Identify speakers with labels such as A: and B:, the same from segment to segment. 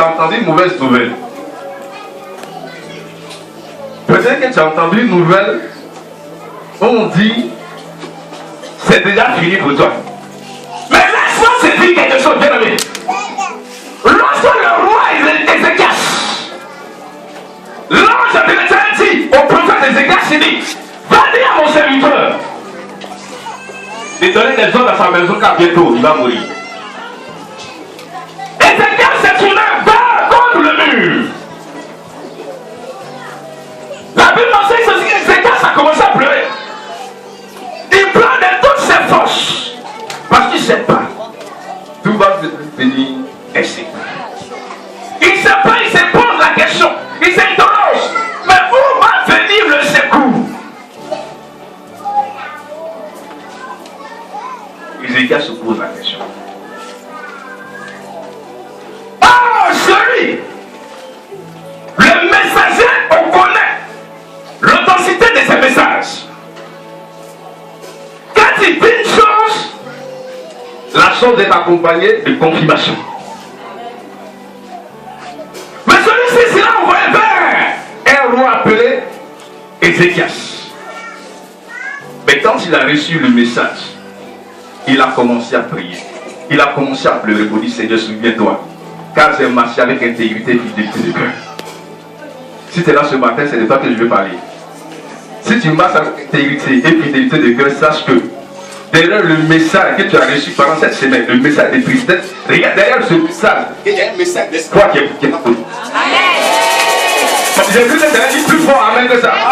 A: as entendu une mauvaise nouvelle. Peut-être que tu as entendu une nouvelle où on dit c'est déjà fini pour toi. Mais laisse-moi te dire quelque chose, bien aimé. Lorsque le roi Ézéchias, l'ange de l'Éternel dit au prophète Ézéchias, il dit, va dire à mon serviteur, il donnait des ordres à sa maison car bientôt il va mourir. Ézéchias s'est tourné vers contre le mur. La Bible enseigne ceci qu'Ézéchias a commencé à pleurer. Il pleure de toutes ses forces. Parce qu'il ne sait pas. Tout va venir ainsi. Il ne sait pas, il se pose la question. Il s'interroge. Mais où va venir le secours? Ézéchias se pose la question. Oh, celui, le messager, on connaît l'authenticité de ses messages. Quand il dit une chose, la chose est accompagnée de confirmation. Mais celui-ci s'est envoyé vers un roi appelé Ézéchias. Mais quand il a reçu le message, il a commencé à prier. Il a commencé à pleurer pour dire Seigneur, souviens-toi, car j'ai marché avec intégrité et fidélité de cœur. Si tu es là ce matin, c'est de toi que je vais parler. Si tu marches avec intégrité et fidélité de cœur, sache que derrière le message que tu as reçu pendant cette semaine, le message de tristesse, regarde derrière ce message, il y a un message d'espoir qui est là pour nous. J'ai cru que tu allais dire plus fort amen que ça. Amen.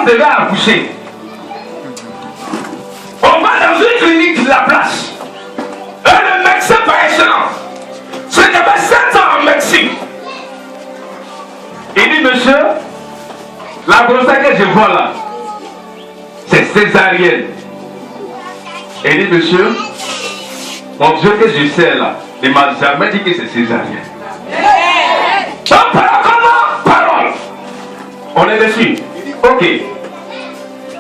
A: Devait accoucher. On va dans une clinique de la place. Et le médecin par excellence, c'est qu'il avait 7 ans en médecine. Il dit, monsieur, la grossesse que je vois là, c'est césarienne. Il dit, monsieur, mon Dieu que je sais là, il m'a jamais dit que c'est césarienne. Donc, parole. On est dessus. Ok.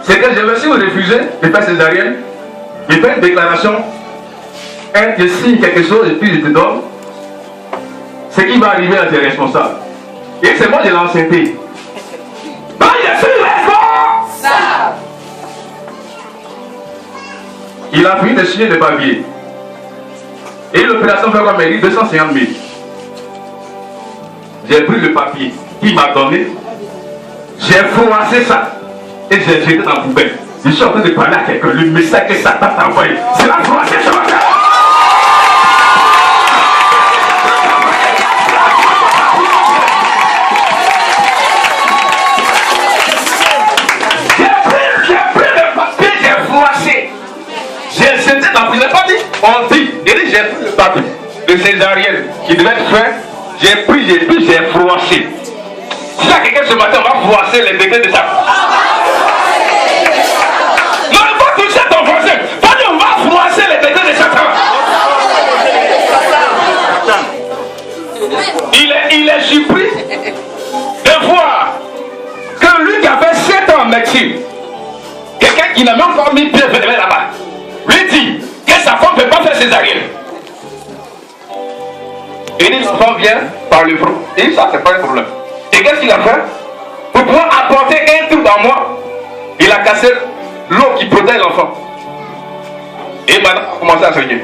A: C'est que je vais, si vous refusez de faire césarienne, je fais une déclaration, je signe quelque chose et puis je te donne. Ce qui va arriver à tes responsables. Et c'est moi qui l'ai enceinté. Donc je suis responsable. Il a fini de signer le papier. Et l'opération fait quoi? Il dit 250 000. J'ai pris le papier qu'il m'a donné. J'ai froissé ça. Et j'ai jeté dans la poubelle. Je suis en train de parler à quelqu'un. Le message que Satan t'a envoyé, c'est la froissée ce matin. J'ai pris le papier, j'ai froissé. J'ai jeté dans la poubelle. Pas dit, on dit. Il dit, j'ai pris le papier de césarienne qui devait être fait. J'ai pris, j'ai froissé. Si à quelqu'un ce matin, on va froisser les degrés de ça. Non, il faut toucher ton voisin. On va froisser les degrés de Satan. Il est surpris de voir que lui qui a fait 7 ans en médecine, quelqu'un qui n'a même pas mis pied là-bas, lui dit que sa femme ne peut pas faire césarienne. Et il dit, l'enfant vient par le front. Et ça, c'est pas un problème. Et qu'est-ce qu'il a fait? Pour pouvoir apporter un truc dans moi, il a cassé l'eau qui protège l'enfant. Et maintenant, il a commencé à saigner.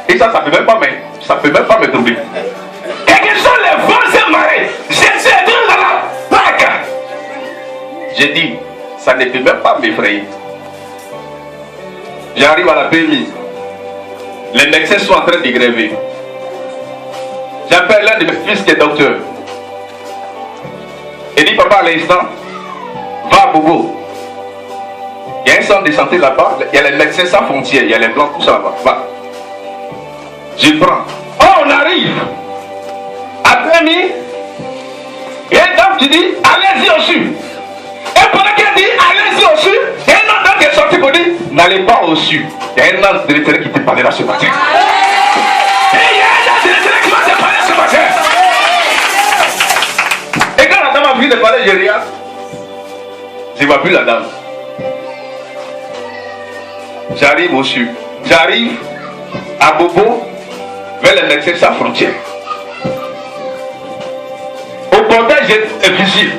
A: Et ça peut même pas me troubler. Quelques sont les vents et marées. J'ai dit dans la plaque. J'ai dit, ça ne peut même pas m'effrayer. J'arrive à la PMI. Les médecins sont en train de gréver. J'appelle l'un de mes fils qui est docteur. Il dit, papa, à l'instant, va à Bobo. Il y a un centre de santé là-bas, il y a les médecins sans frontières, il y a les blancs, tout ça là-bas. Va. Je prends. Oh, on arrive. Après midi, il y a une dame qui dit, allez-y au sud. Et pendant qu'elle dit, allez-y au sud, il y a une autre dame qui est sortie pour dire, n'allez pas au sud. Il y a un autre directeur qui te parlait là ce matin. Et il y a un autre directeur qui va te parler ce matin. Et quand la dame a vu de parler, je regarde. Je ne vois plus la dame. J'arrive au sud. J'arrive à Bobo, vers les médecins sans frontières. Au portail, j'ai un vigile.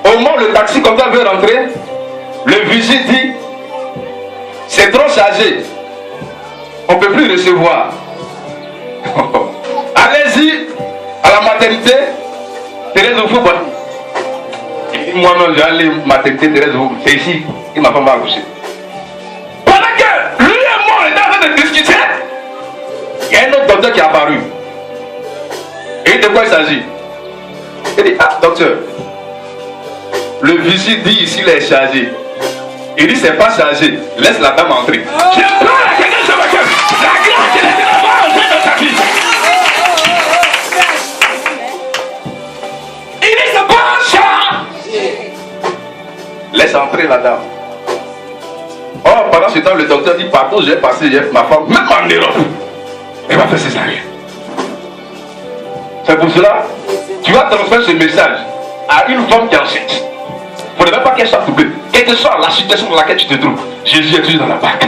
A: Au moment où le taxi comme ça veut rentrer, le vigile dit, c'est trop chargé. On ne peut plus recevoir. Allez-y à la maternité, Thérèse Oufou. Moi-même, j'ai allé à la maternité, Thérèse Oufou. C'est ici, il m'a pas mal accouché. Pendant que lui et moi, on est en train de discuter, il y a un autre docteur qui est apparu. Et de quoi il s'agit? Il dit, ah, docteur, le visite dit ici, il est chargé. Il dit, c'est pas chargé. Laisse la dame entrer. Je prends la quelqu'un sur ma gueule. La grâce qui était là-bas entrer dans ta vie. Il dit, c'est pas un chat. Laisse entrer la dame. Oh, pendant ce temps, le docteur dit, partout, j'ai passé ma femme, même en Europe. Elle va faire césarienne. C'est pour cela, tu vas transmettre ce message à une femme qui est enceinte. Il ne faudrait même pas qu'elle soit troublée. Quelle que soit la situation dans laquelle tu te trouves, Jésus est toujours dans la barque.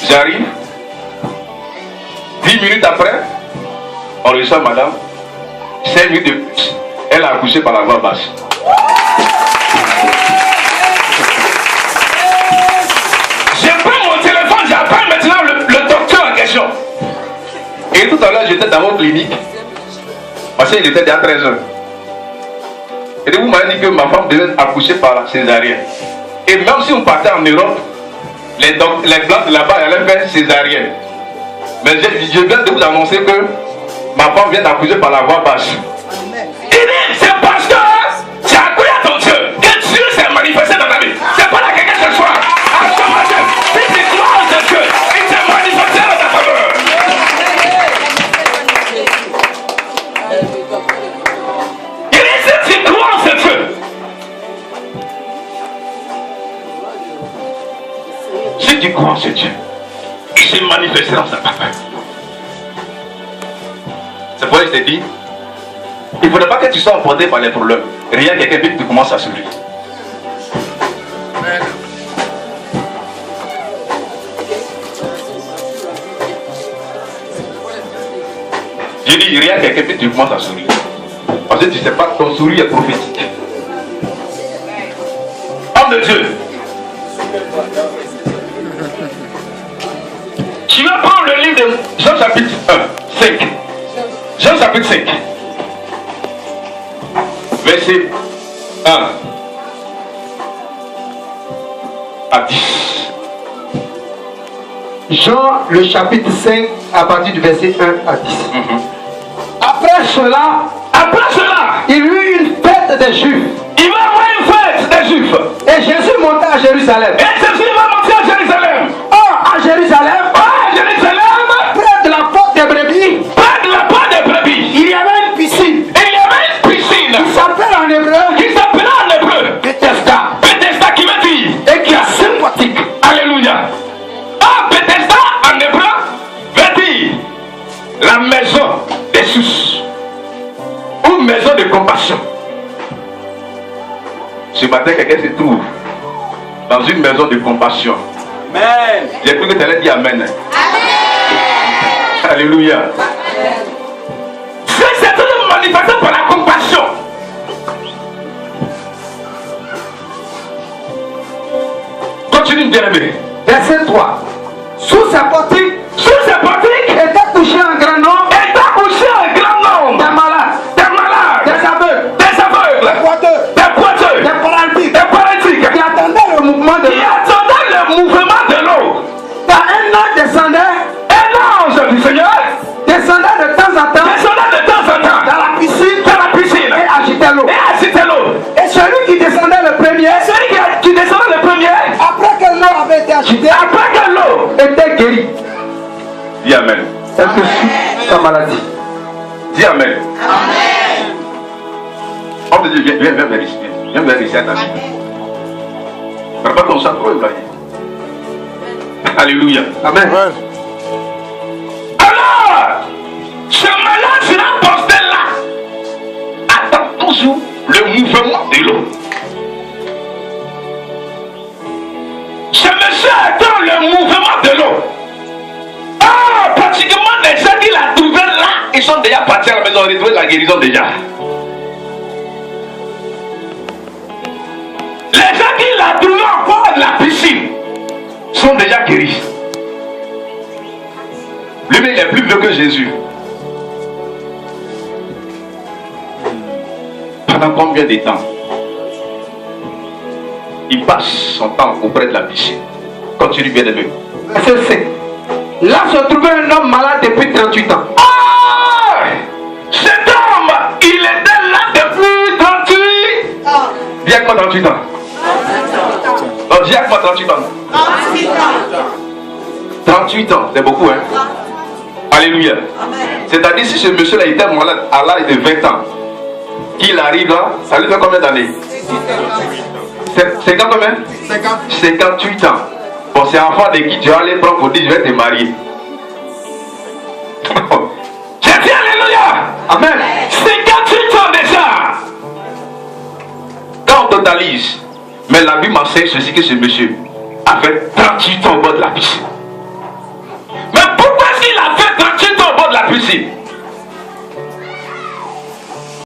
A: J'arrive. 10 minutes après, on reçoit madame. 5 minutes de plus, elle a accouché par la voie basse. Je prends mon téléphone, j'appelle maintenant le docteur en question. Et tout à l'heure, j'étais dans votre clinique. Parce qu'il était déjà 13h. Et vous m'avez dit que ma femme devait accoucher par la césarienne. Et même si on partait en Europe, les blancs de là-bas allaient faire césarienne. Mais je viens de vous annoncer que ma femme vient d'accoucher par la voie basse. Il dit, c'est parce que tu as cru à ton Dieu que Dieu s'est manifesté dans ta vie. C'est pas là quelqu'un ce soir. À ce matin, si tu crois en Dieu, il s'est manifesté dans ta faveur. Il dit, si tu crois en ce Dieu, si tu crois en ce Dieu, il s'est manifesté dans ta faveur. C'est pourquoi je t'ai dit, il ne faudrait pas que tu sois emporté par les problèmes. Rien, quelqu'un vite, tu commences à sourire. J'ai dit, rien, quelqu'un vite, tu commences à sourire. Parce que tu ne sais pas, ton sourire est prophétique. Homme de Dieu, tu vas prendre le livre de Jean chapitre 1, 5. Jean chapitre 5. Verset 1 à 10.
B: Jean, le chapitre 5, à partir du verset 1 à 10. Après cela, il y eut une fête des Juifs.
A: Il va y avoir une fête des Juifs.
B: Et Jésus monta à Jérusalem.
A: Et Jésus va monter à Jérusalem.
B: Or, à Jérusalem, près de la porte des brebis, il y avait une piscine. Qui s'appelle en hébreu Bethesda,
A: qui veut dire,
B: et qui est sympathique.
A: alléluia. Ah, Bethesda en hébreu veut dire la maison des sources ou maison de compassion. Ce matin, quelqu'un se trouve dans une maison de compassion.
C: Amen.
A: J'ai cru que tu allais dire Amen. Amen. Alléluia. C'est une manifestation par la compassion. Continue, bien-aimé.
B: Verset 3. Sous sa portique était couché un grand nombre des malades, des aveugles, des boiteux, des paralytiques, qui attendaient le mouvement de l'eau. Quand un ange descendait
A: Dis Amen.
B: Elle te suit ta maladie.
A: Dis Amen. On te dit, viens vérifier. Viens vérifier à ta vie. Prépare ton chapeau et voyez. Alléluia.
B: Amen.
A: Alors, ce malade sera posté là. Attends toujours le mouvement de l'eau. Ce monsieur attend le mouvement de l'eau. Ah, pratiquement les gens qui l'ont trouvé là, ils sont déjà partis à la maison, retrouver la guérison déjà. Les gens qui l'ont trouvé encore dans la piscine sont déjà guéris. Lui-même, il est plus vieux que Jésus. Pendant combien de temps il passe son temps auprès de la piscine? Continue, bien-aimé.
B: Verset 5. Là se trouvait un homme malade depuis 38 ans.
A: Ah! Cet homme, il était là depuis 38 ans. Dis avec moi 38 ans. Oh, dis avec moi 38 ans. 38 ans, c'est beaucoup, hein? Alléluia. C'est-à-dire, si ce monsieur-là était malade à l'âge de 20 ans, qu'il arrive là, ça lui fait combien d'années? C'est quand combien? 58 ans. Bon, c'est enfant de qui tu vas aller prendre pour dire je vais te marier. J'ai dit alléluia. Amen. 58 ans déjà. Quand on totalise, mais la Bible m'enseigne ceci que ce monsieur avait 38 ans au bord de la piscine. Mais pourquoi est-ce qu'il a fait 38 ans au bord de la piscine?